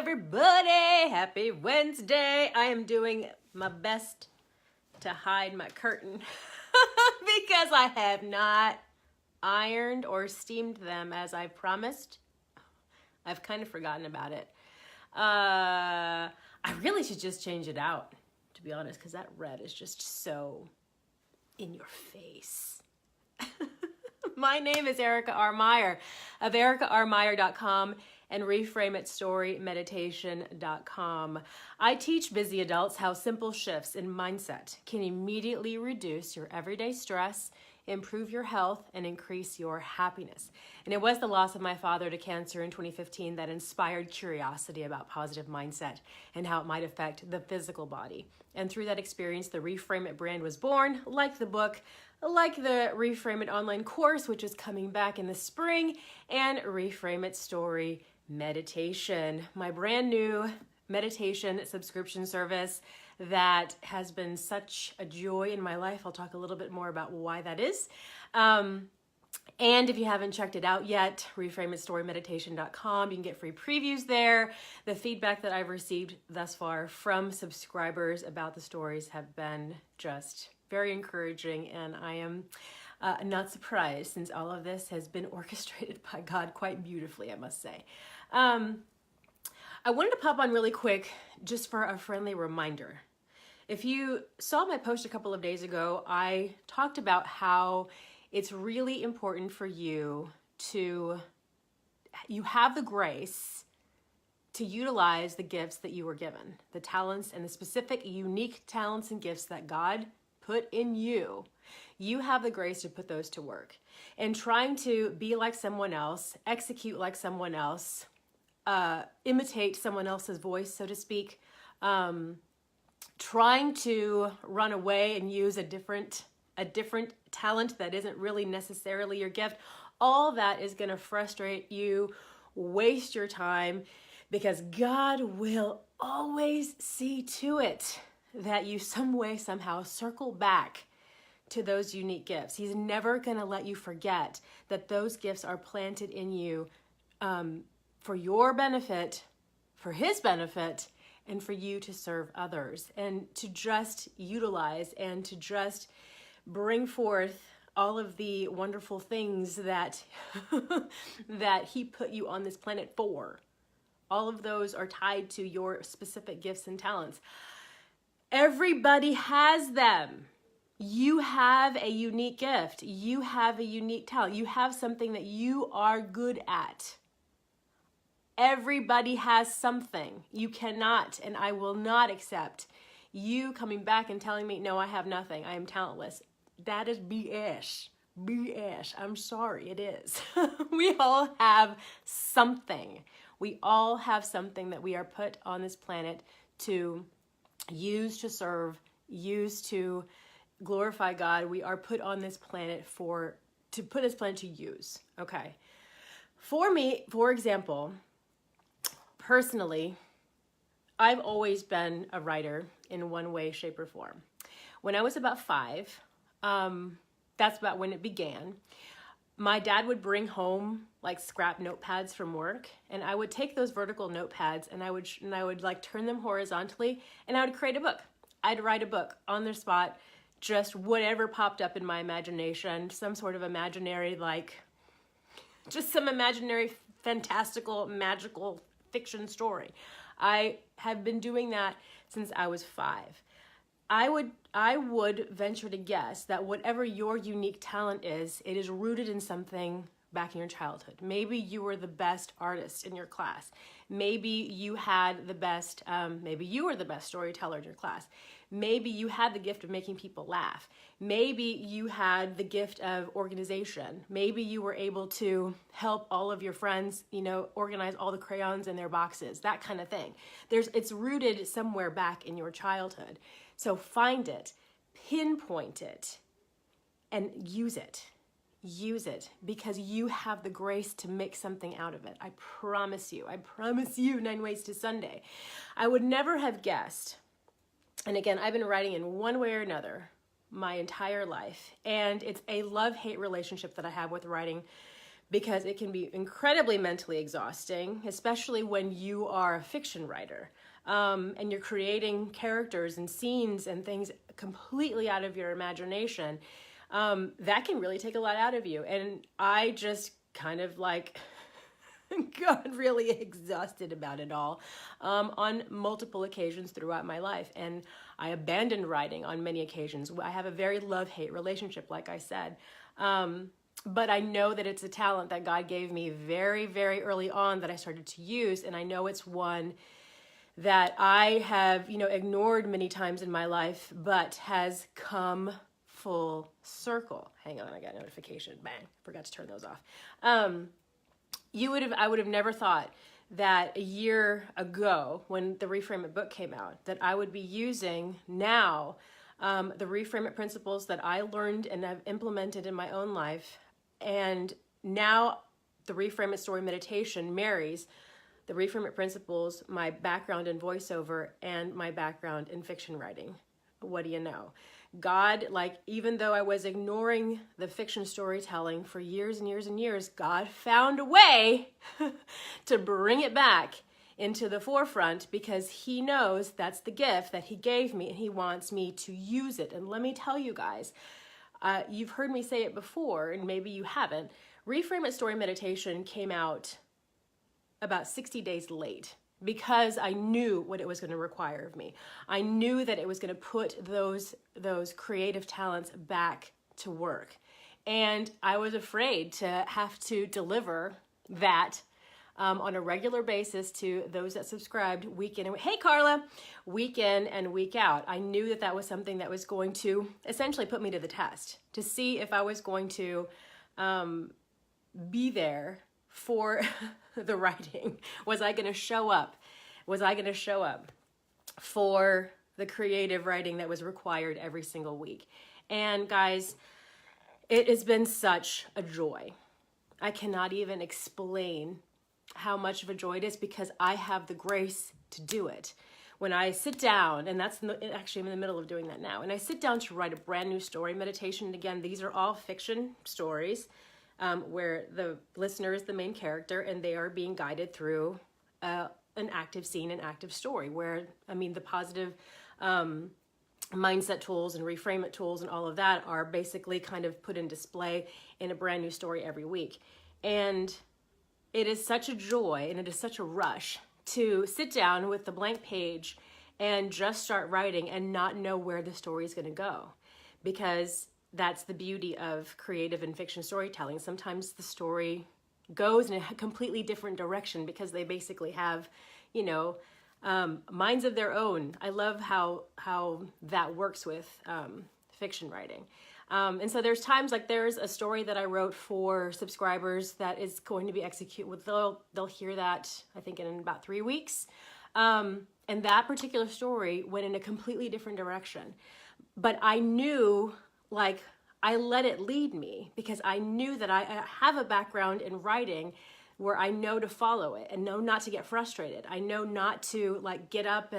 everybody. Happy Wednesday. I am doing my best to hide my curtain because I have not ironed or steamed them as I promised. I've kind of forgotten about it. I really should just change it out, to be honest, because that red is just so in your face. My name is Erica R. Meyer of ericarmeyer.com and reframeitstorymeditation.com. I teach busy adults how simple shifts in mindset can immediately reduce your everyday stress, improve your health, and increase your happiness. And it was the loss of my father to cancer in 2015 that inspired curiosity about positive mindset and how it might affect the physical body. And through that experience, the Reframe It brand was born, like the book, like the Reframe It online course, which is coming back in the spring, and Reframe It Story Meditation, my brand new meditation subscription service that has been such a joy in my life. I'll talk a little bit more about why that is. And if you haven't checked it out yet, reframeitstorymeditation.com, you can get free previews there. The feedback that I've received thus far from subscribers about the stories have been just very encouraging, and I am not surprised since all of this has been orchestrated by God quite beautifully, I must say. I wanted to pop on really quick just for a friendly reminder. If you saw my post a couple of days ago, I talked about how it's really important for you have the grace to utilize the gifts that you were given, the talents and the specific unique talents and gifts that God put in you. You have the grace to put those to work. And trying to be like someone else, execute like someone else, imitate someone else's voice, so to speak, trying to run away and use a different talent that isn't really necessarily your gift, all that is going to frustrate you, waste your time, because God will always see to it that you some way, somehow circle back to those unique gifts. He's never going to let you forget that those gifts are planted in you for your benefit, for His benefit, and for you to serve others and to just utilize and to just bring forth all of the wonderful things that that He put you on this planet for. All of those are tied to your specific gifts and talents. Everybody has them. You have a unique gift. You have a unique talent. You have something that you are good at. Everybody has something. You cannot, and I will not accept you coming back and telling me, no, I have nothing. I am talentless. That is BS. BS. I'm sorry, it is. We all have something. We all have something that we are put on this planet to use to serve, use to glorify God. We are put on this planet to use. Okay. For me, for example, personally, I've always been a writer in one way, shape, or form. When I was about 5, that's about when it began. My dad would bring home like scrap notepads from work, and I would take those vertical notepads and I would like turn them horizontally, and I would create a book. I'd write a book on the spot, just whatever popped up in my imagination, some sort of imaginary, just some imaginary, fantastical, magical fiction story. I have been doing that since I was 5. I would venture to guess that whatever your unique talent is, it is rooted in something back in your childhood. Maybe you were the best artist in your class. Maybe you had the best, maybe you were the best storyteller in your class. Maybe you had the gift of making people laugh. Maybe you had the gift of organization. Maybe you were able to help all of your friends, organize all the crayons in their boxes, that kind of thing. It's rooted somewhere back in your childhood. So find it, pinpoint it, and use it. Use it, because you have the grace to make something out of it. I promise you, 9 Ways to Sunday. I would never have guessed, and again, I've been writing in one way or another my entire life, and it's a love-hate relationship that I have with writing because it can be incredibly mentally exhausting, especially when you are a fiction writer. And you're creating characters and scenes and things completely out of your imagination. That can really take a lot out of you. And I just kind of like got really exhausted about it all on multiple occasions throughout my life. And I abandoned writing on many occasions. I have a very love-hate relationship, like I said. But I know that it's a talent that God gave me very, very early on that I started to use. And I know it's one that I have, ignored many times in my life, but has come full circle. Hang on, I got a notification. Bang, forgot to turn those off. I would have never thought that a year ago, when the Reframe It book came out, that I would be using now the Reframe It principles that I learned and have implemented in my own life. And now the Reframe It story meditation marries the Reframe It principles, my background in voiceover, and my background in fiction writing. What do you know? God, even though I was ignoring the fiction storytelling for years and years and years, God found a way to bring it back into the forefront, because he knows that's the gift that he gave me and he wants me to use it. And let me tell you guys, you've heard me say it before, and maybe you haven't. Reframe It story meditation came out about 60 days late, because I knew what it was going to require of me. I knew that it was going to put those creative talents back to work. And I was afraid to have to deliver that on a regular basis to those that subscribed week in and hey Carla, week in and week out. I knew that was something that was going to essentially put me to the test, to see if I was going to be there for the writing. Was I going to show up? Was I going to show up for the creative writing that was required every single week? And guys, it has been such a joy. I cannot even explain how much of a joy it is, because I have the grace to do it. When I sit down, and actually I'm in the middle of doing that now, and I sit down to write a brand new story meditation, and again, these are all fiction stories, where the listener is the main character and they are being guided through an active scene, an active story, where, the positive mindset tools and Reframe It tools and all of that are basically kind of put in display in a brand new story every week. And it is such a joy and it is such a rush to sit down with the blank page and just start writing and not know where the story is going to go, because that's the beauty of creative and fiction storytelling. Sometimes the story goes in a completely different direction because they basically have, minds of their own. I love how that works with fiction writing. And so there's times there's a story that I wrote for subscribers that is going to be executed. They'll hear that, I think, in about 3 weeks. And that particular story went in a completely different direction. But I knew, I let it lead me, because I knew that I have a background in writing where I know to follow it and know not to get frustrated. I know not to get up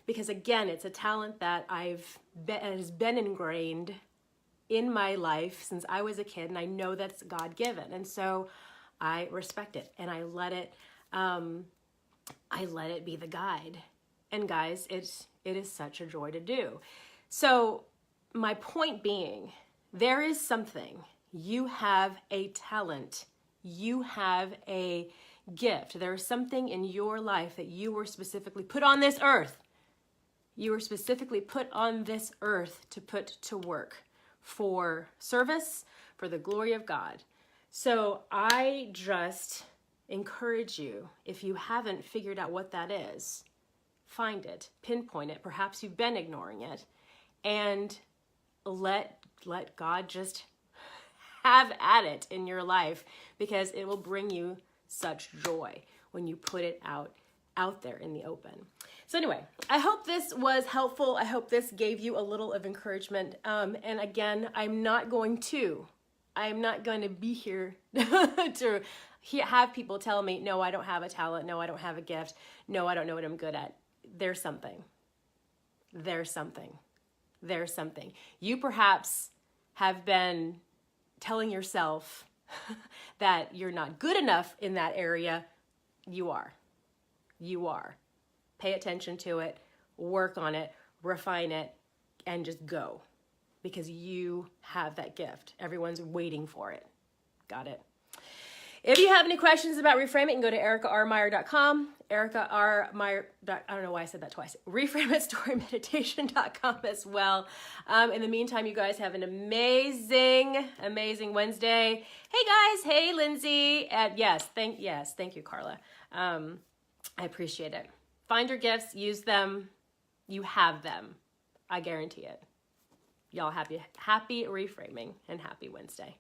because again, it's a talent that has been ingrained in my life since I was a kid, and I know that's God-given. And so I respect it and I let it be the guide. And guys, it is such a joy to do. So my point being, there is something. You have a talent. You have a gift. There is something in your life that you were specifically put on this earth. You were specifically put on this earth to put to work for service, for the glory of God. So I just encourage you, if you haven't figured out what that is, find it, pinpoint it. Perhaps you've been ignoring it, and let God just have at it in your life, because it will bring you such joy when you put it out there in the open. So anyway, I hope this was helpful. I hope this gave you a little of encouragement. And again, I'm not going to be here to have people tell me, no, I don't have a talent. No, I don't have a gift. No, I don't know what I'm good at. There's something. You perhaps have been telling yourself that you're not good enough in that area, you are. You are. Pay attention to it, work on it, refine it, and just go. Because you have that gift. Everyone's waiting for it. Got it? If you have any questions about Reframe It, you can go to ericharmeyer.com. Erica R. Meyer, I don't know why I said that twice. ReframeItStoryMeditation.com as well. In the meantime, you guys have an amazing, amazing Wednesday. Hey guys, hey Lindsay. Yes, thank you, Carla. I appreciate it. Find your gifts, use them. You have them. I guarantee it. Y'all happy reframing and happy Wednesday.